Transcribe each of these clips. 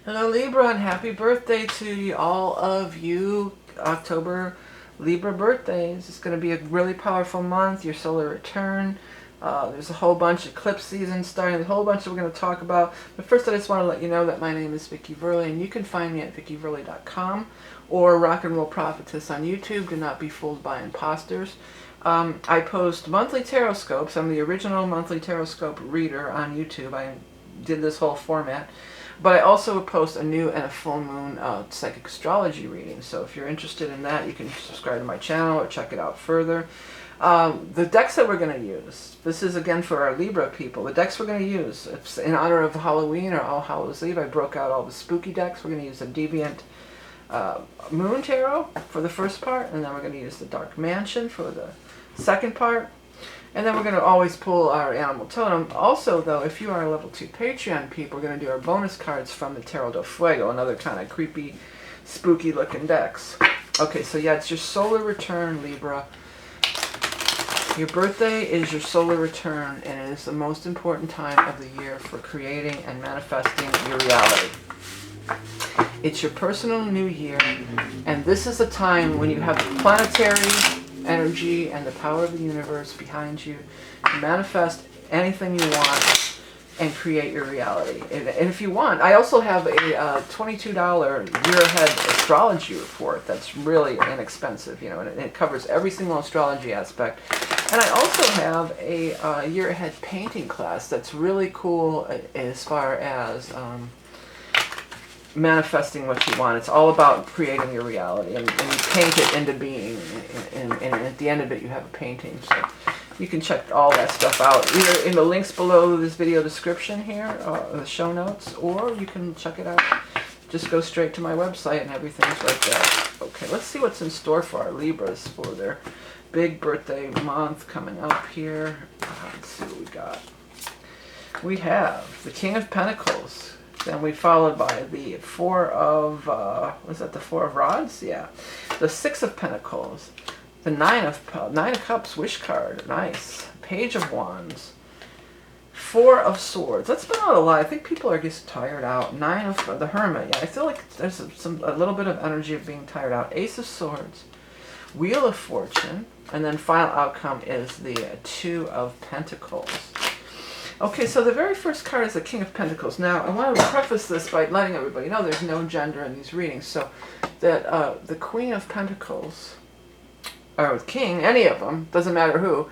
Hello Libra, and happy birthday to all of you October Libra birthdays. It's going to be a really powerful month, your solar return. There's a whole bunch of eclipse season starting, a whole bunch that we're going to talk about. But first I just want to let you know that my name is Vickie Verlie, and you can find me at vickieverlie.com or Rock and Roll Prophetess on YouTube. Do not be fooled by imposters. I post monthly tarot scopes. I'm the original monthly tarot scope reader on YouTube. I did this whole format. But I also post a new and a full moon psychic astrology reading. So if you're interested in that, you can subscribe to my channel or check it out further. The decks that we're going to use, this is again for our Libra people. The decks we're going to use, it's in honor of Halloween or All Hallows Eve. I broke out all the spooky decks. We're going to use the Deviant Moon Tarot for the first part, and then we're going to use the Dark Mansion for the second part. And then we're going to always pull our animal totem. Also, though, if you are a level 2 Patreon people, we're going to do our bonus cards from the Tarot del Fuego, another kind of creepy, spooky looking decks. Okay, so yeah, it's your solar return, Libra. Your birthday is your solar return, and it is the most important time of the year for creating and manifesting your reality. It's your personal new year, and this is a time when you have the planetary energy and the power of the universe behind you to manifest anything you want and create your reality. And if you want, I also have a $22 year ahead astrology report that's really inexpensive, you know, and it covers every single astrology aspect. And I also have a year ahead painting class that's really cool as far as manifesting what you want. It's all about creating your reality, and you paint it into being, and at the end of it you have a painting. So you can check all that stuff out either in the links below this video description here, the show notes, or you can check it out. Just go straight to my website and everything's right there. Okay, let's see what's in store for our Libras for their big birthday month coming up here. Let's see what we got. We have the King of Pentacles. Then we followed by the Four of, was that the Four of Rods? Yeah. The Six of Pentacles. The Nine of Cups wish card. Nice. Page of Wands. Four of Swords. That's been out a lot. I think people are just tired out. Nine of the Hermit. Yeah, I feel like there's a little bit of energy of being tired out. Ace of Swords. Wheel of Fortune. And then final outcome is the Two of Pentacles. Okay, so the very first card is the King of Pentacles. Now, I want to preface this by letting everybody know there's no gender in these readings. So that the Queen of Pentacles, or King, any of them, doesn't matter who,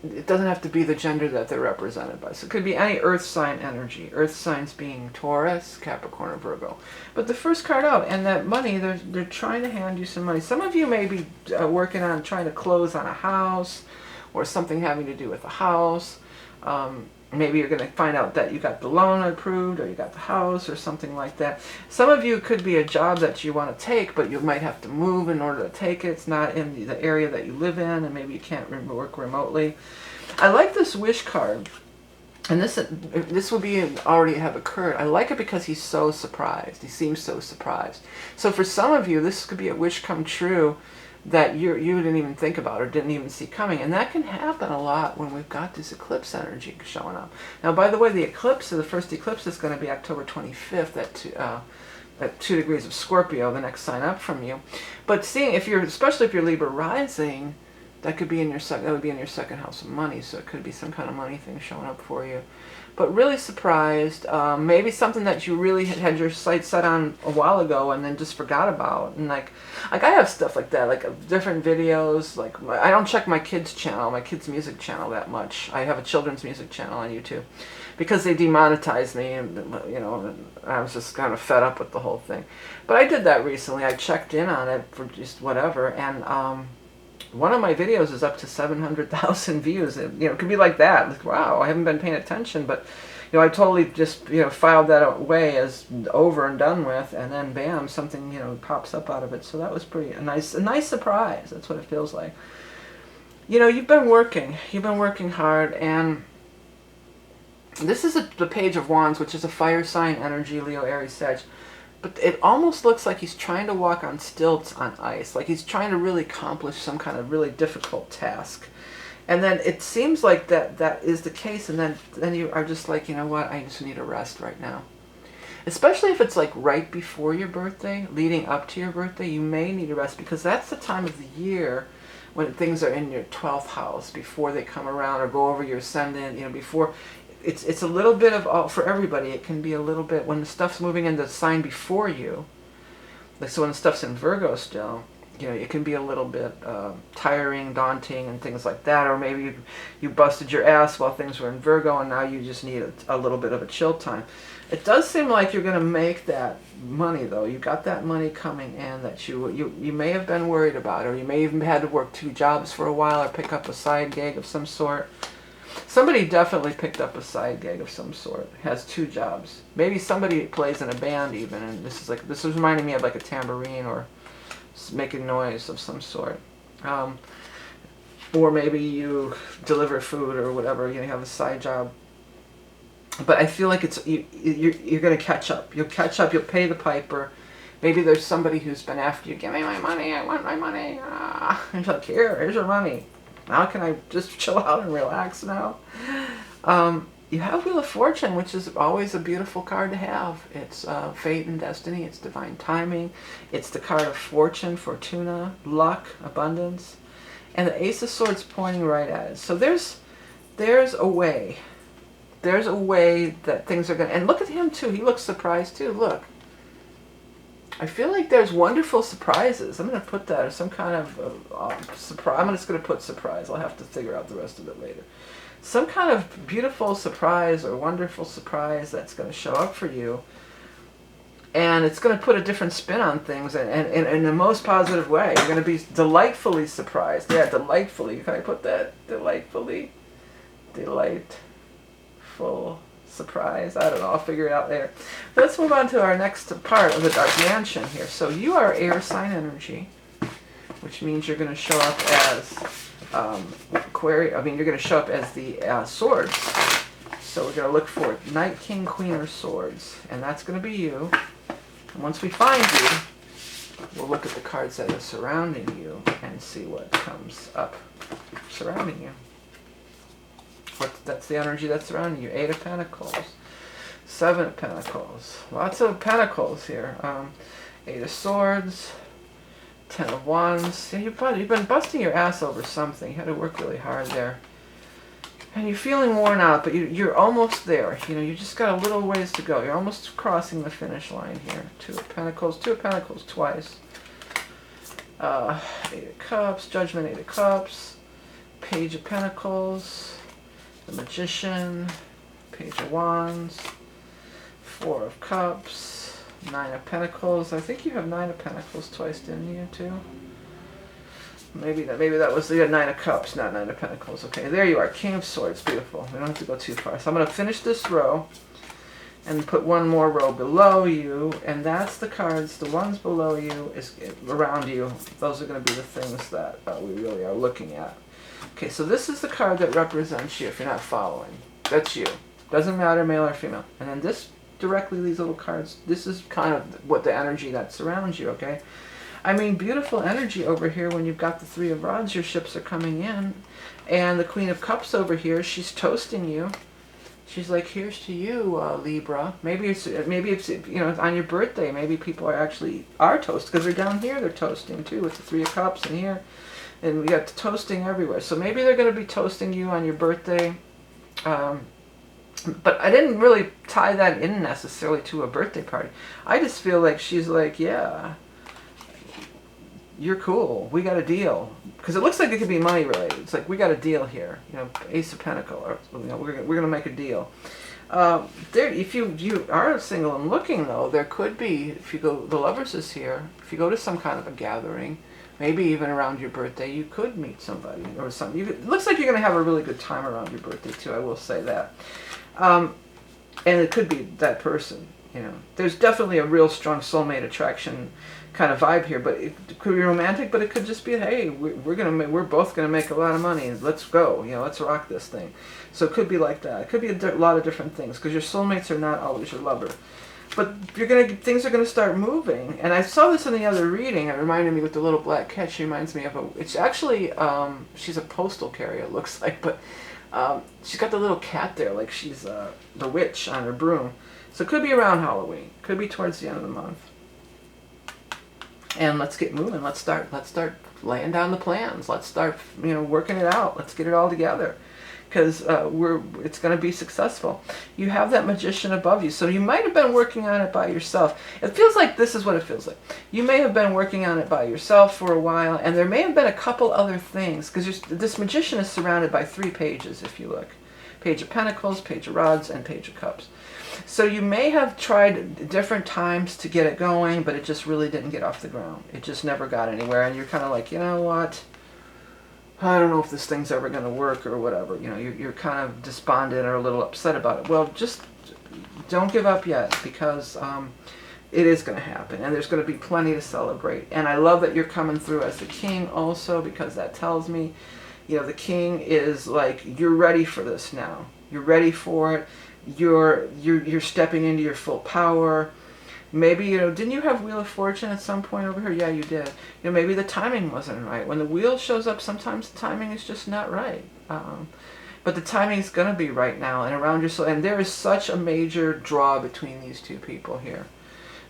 it doesn't have to be the gender that they're represented by. So it could be any earth sign energy. Earth signs being Taurus, Capricorn, or Virgo. But the first card out, and that money, they're trying to hand you some money. Some of you may be working on trying to close on a house, or something having to do with a house. Maybe you're going to find out that you got the loan approved, or you got the house, or something like that. Some of you could be a job that you want to take, but you might have to move in order to take it. It's not in the area that you live in, and maybe you can't work remotely. I like this wish card, and this would be already have occurred. I like it because he's so surprised. He seems so surprised. So for some of you, this could be a wish come true that you didn't even think about or didn't even see coming. And that can happen a lot when we've got this eclipse energy showing up. Now, by the way, the eclipse, the first eclipse is going to be October 25th at 2 degrees of Scorpio, the next sign up from you. But seeing, especially if you're Libra rising, that could be in your that would be in your second house of money. So it could be some kind of money thing showing up for you. But really surprised, maybe something that you really had your sights set on a while ago and then just forgot about. And like I have stuff like that, like different videos. Like I don't check my kids' channel, my kids' music channel that much. I have a children's music channel on YouTube because they demonetized me, and you know, I was just kind of fed up with the whole thing. But I did that recently. I checked in on it for just whatever, and one of my videos is up to 700,000 views. You know, it could be like that. Like, wow, I haven't been paying attention, but you know, I totally just, you know, filed that away as over and done with, and then bam, something, you know, pops up out of it. So that was a nice surprise. That's what it feels like. You know, you've been working hard, and this is the Page of Wands, which is a fire sign energy, Leo, Aries, Sag. But it almost looks like he's trying to walk on stilts on ice, like he's trying to really accomplish some kind of really difficult task. And then it seems like that is the case, and then you are just like, you know what, I just need a rest right now. especially if it's like right before your birthday, leading up to your birthday, you may need a rest, because that's the time of the year when things are in your 12th house, before they come around or go over your ascendant, you know, before. It's a little bit of, for everybody, it can be a little bit, when the stuff's moving into the sign before you, like, so when the stuff's in Virgo still, you know, it can be a little bit tiring, daunting, and things like that. Or maybe you busted your ass while things were in Virgo, and now you just need a little bit of a chill time. It does seem like you're going to make that money, though. You got that money coming in that you may have been worried about, or you may even had to work 2 jobs for a while, or pick up a side gig of some sort. Somebody definitely picked up a side gig of some sort. Has 2 jobs. Maybe somebody plays in a band even, and this is reminding me of like a tambourine or making noise of some sort. Or maybe you deliver food or whatever. You have a side job. But I feel like you're going to catch up. You'll catch up. You'll pay the piper. Maybe there's somebody who's been after you. Give me my money. I want my money. And you're like, here's your money. Now can I just chill out and relax now? You have Wheel of Fortune, which is always a beautiful card to have. It's fate and destiny. It's divine timing. It's the card of fortune, fortuna, luck, abundance. And the Ace of Swords pointing right at it. So there's a way. There's a way that things are going to... And look at him, too. He looks surprised, too. Look. I feel like there's wonderful surprises. I'm going to put that as some kind of surprise. I'm just going to put surprise. I'll have to figure out the rest of it later. Some kind of beautiful surprise or wonderful surprise that's going to show up for you. And it's going to put a different spin on things, and in the most positive way. You're going to be delightfully surprised. Yeah, delightfully. Can I put that? Delightfully? Delightful surprise. I don't know. I'll figure it out later. Let's move on to our next part of the Dark Mansion here. So you are air sign energy, which means you're going to show up as Aquarius. I mean, you're going to show up as the swords. So we're going to look for Knight, King, Queen, or Swords, and that's going to be you. And once we find you, we'll look at the cards that are surrounding you and see what comes up surrounding you. That's the energy that's surrounding you. 8 of Pentacles, 7 of Pentacles, lots of Pentacles here. 8 of Swords, 10 of Wands. Yeah, you've been busting your ass over something. You had to work really hard there. And you're feeling worn out, but you're almost there. You know, you just got a little ways to go. You're almost crossing the finish line here. 2 of Pentacles twice. 8 of Cups, Judgment, 8 of Cups, Page of Pentacles, the Magician, Page of Wands, 4 of Cups, 9 of Pentacles. I think you have 9 of Pentacles twice, didn't you, too? Maybe that was the 9 of Cups, not 9 of Pentacles. Okay, there you are. King of Swords. Beautiful. We don't have to go too far. So I'm going to finish this row and put one more row below you, and that's the cards. The ones below you is around you. Those are going to be the things that we really are looking at. Okay, so this is the card that represents you if you're not following. That's you. Doesn't matter male or female. And then this directly, these little cards, this is kind of what the energy that surrounds you, okay? I mean, beautiful energy over here when you've got the 3 of Rods, your ships are coming in. And the Queen of Cups over here, she's toasting you. She's like, here's to you, Libra. Maybe it's you know, on your birthday, maybe people are toasting, because they're down here, they're toasting too, with the 3 of Cups in here. And we got toasting everywhere. So maybe they're going to be toasting you on your birthday. But I didn't really tie that in necessarily to a birthday party. I just feel like she's like, yeah, you're cool. We got a deal. Because it looks like it could be money related. It's like, we got a deal here. You know, Ace of Pentacles. Or, you know, we're going to make a deal. If you are single and looking, though, there could be, if you go, the Lovers is here. If you go to some kind of a gathering, maybe even around your birthday, you could meet somebody or something. It looks like you're going to have a really good time around your birthday, too. I will say that. And it could be that person, you know. There's definitely a real strong soulmate attraction kind of vibe here, but it could be romantic, but it could just be, hey, we're both gonna make a lot of money, let's go, you know, let's rock this thing. So it could be like that. It could be a lot of different things, because your soulmates are not always your lover. But things are gonna start moving. And I saw this in the other reading. It reminded me with the little black cat. She reminds me of it's actually she's a postal carrier, it looks like, but she's got the little cat there, like she's the witch on her broom. So it could be around Halloween. Could be towards the end of the month. And let's get moving. Let's start laying down the plans. Let's start, working it out. Let's get it all together, because it's going to be successful. You have that magician above you, so you might have been working on it by yourself. It feels like this is what it feels like. You may have been working on it by yourself for a while, and there may have been a couple other things, because this magician is surrounded by 3 pages, if you look. Page of Pentacles, Page of Rods, and Page of Cups. So you may have tried different times to get it going, but it just really didn't get off the ground. It just never got anywhere, and you're kind of like, you know what? I don't know if this thing's ever going to work or whatever. You're kind of despondent or a little upset about it. Well, just don't give up yet, because it is going to happen, and there's going to be plenty to celebrate. And I love that you're coming through as the king also, because that tells me, the king is like, you're ready for this now. You're ready for it. You're stepping into your full power. Maybe, didn't you have Wheel of Fortune at some point over here? Yeah, you did. Maybe the timing wasn't right. When the wheel shows up, sometimes the timing is just not right. But the timing is going to be right now and around your soul. And there is such a major draw between these 2 people here.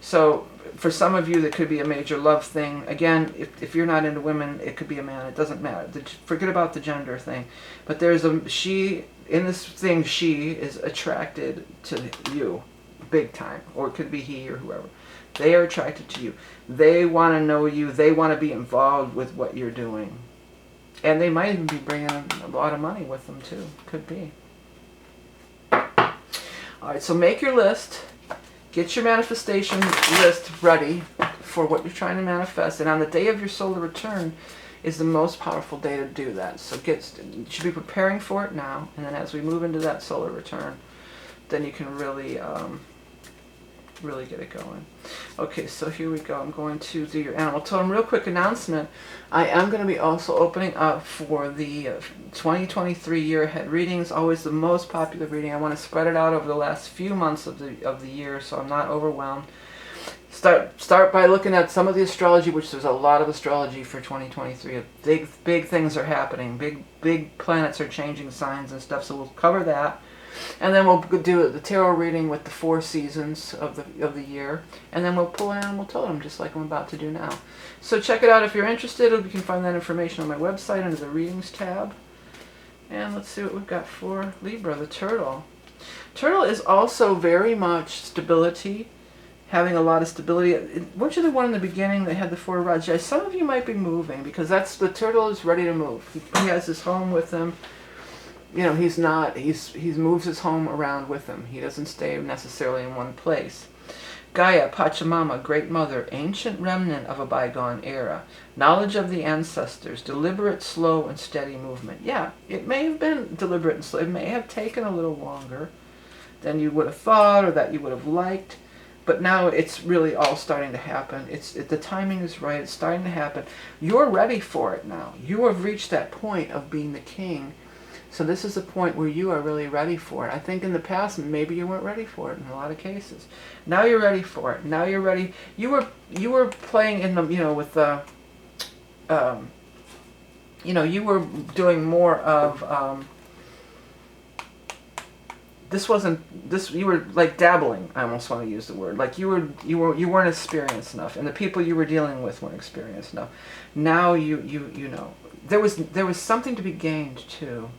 So for some of you, that could be a major love thing. Again, if you're not into women, it could be a man. It doesn't matter. Forget about the gender thing. But there's in this thing, she is attracted to you. Big time. Or it could be he or whoever. They are attracted to you. They want to know you. They want to be involved with what you're doing. And they might even be bringing a lot of money with them too. Could be. Alright, so make your list. Get your manifestation list ready for what you're trying to manifest. And on the day of your solar return is the most powerful day to do that. So you should be preparing for it now. And then as we move into that solar return, then you can really get it going. Okay, so here we go. I'm going to do your animal totem. Real quick announcement. I am going to be also opening up for the 2023 year ahead readings. Always the most popular reading. I want to spread it out over the last few months of the year, so I'm not overwhelmed. Start by looking at some of the astrology, which there's a lot of astrology for 2023. Big things are happening. Big planets are changing signs and stuff, so we'll cover that. And then we'll do the tarot reading with the 4 seasons of the year. And then we'll pull an animal totem, just like I'm about to do now. So check it out if you're interested. You can find that information on my website under the Readings tab. And let's see what we've got for Libra, the turtle. Turtle is also very much stability, having a lot of stability. Weren't you the one in the beginning that had the 4 rods? Yeah, some of you might be moving, because the turtle is ready to move. He has his home with him. He moves his home around with him. He doesn't stay necessarily in one place. Gaia, Pachamama, Great Mother, ancient remnant of a bygone era. Knowledge of the ancestors, deliberate, slow, and steady movement. Yeah, it may have been deliberate and slow. It may have taken a little longer than you would have thought or that you would have liked. But now it's really all starting to happen. The timing is right. It's starting to happen. You're ready for it now. You have reached that point of being the king. So this is a point where you are really ready for it. I think in the past, maybe you weren't ready for it in a lot of cases. Now you're ready for it. Now you're ready. You were playing in the, with the, you were doing more of, you were like dabbling. I almost want to use the word. Like you weren't experienced enough, and the people you were dealing with weren't experienced enough. Now you know. There was something to be gained too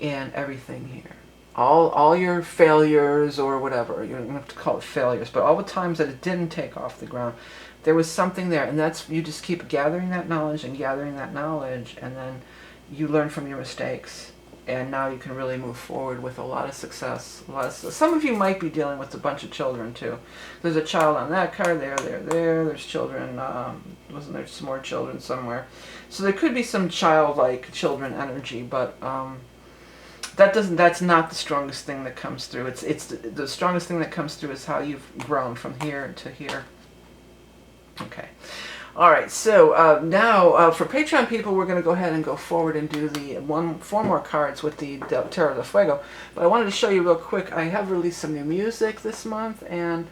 in everything here. All your failures or whatever, you don't have to call it failures, but all the times that it didn't take off the ground, there was something there, and that's, you just keep gathering that knowledge, and then you learn from your mistakes, and now you can really move forward with a lot of success. Some of you might be dealing with a bunch of children too. There's a child on that card, there's children, wasn't there some more children somewhere? So there could be some childlike children energy, but that's not the strongest thing that comes through. It's the strongest thing that comes through is how you've grown from here to here. Okay. All right, so now for Patreon people, we're going to go ahead and go forward and do the 4 more cards with the Tarot de Fuego. But I wanted to show you real quick, I have released some new music this month, and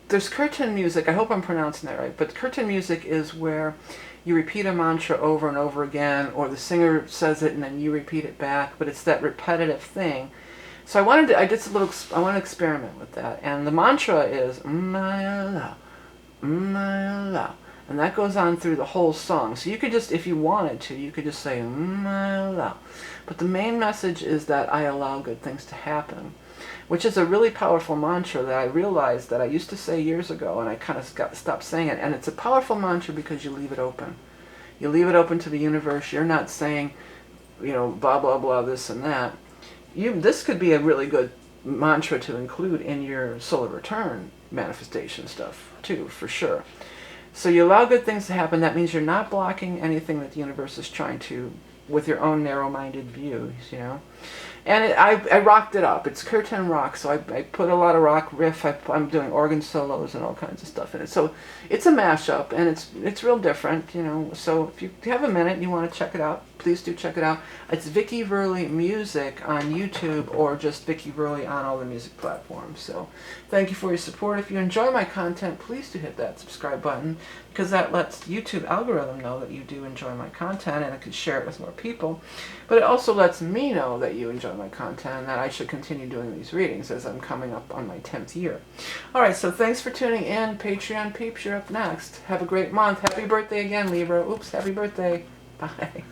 there's curtain music. I hope I'm pronouncing that right, but curtain music is where you repeat a mantra over and over again, or the singer says it and then you repeat it back, but it's that repetitive thing. So I did a little, I want to experiment with that. And the mantra is, my love, my love. And that goes on through the whole song. So you could just, if you wanted to, you could just say, my love. But the main message is that I allow good things to happen, which is a really powerful mantra that I realized that I used to say years ago, and I kind of stopped saying it. And it's a powerful mantra because you leave it open. You leave it open to the universe. You're not saying, you know, blah, blah, blah, this and that. This could be a really good mantra to include in your solar return manifestation stuff too, for sure. So you allow good things to happen. That means you're not blocking anything that the universe is trying to, with your own narrow-minded views, you know. And I rocked it up. It's curtain rock, so I put a lot of rock riff. I'm doing organ solos and all kinds of stuff in it. So it's a mashup, and it's real different, you know. So if you have a minute and you want to check it out, please do check it out. It's Vickie Verlie Music on YouTube, or just Vickie Verlie on all the music platforms. So thank you for your support. If you enjoy my content, please do hit that subscribe button, because that lets YouTube algorithm know that you do enjoy my content, and I can share it with more people. But it also lets me know that you enjoy my content and that I should continue doing these readings as I'm coming up on my 10th year. Alright, so thanks for tuning in. Patreon peeps, you're up next. Have a great month. Happy birthday again, Libra. Oops, happy birthday. Bye.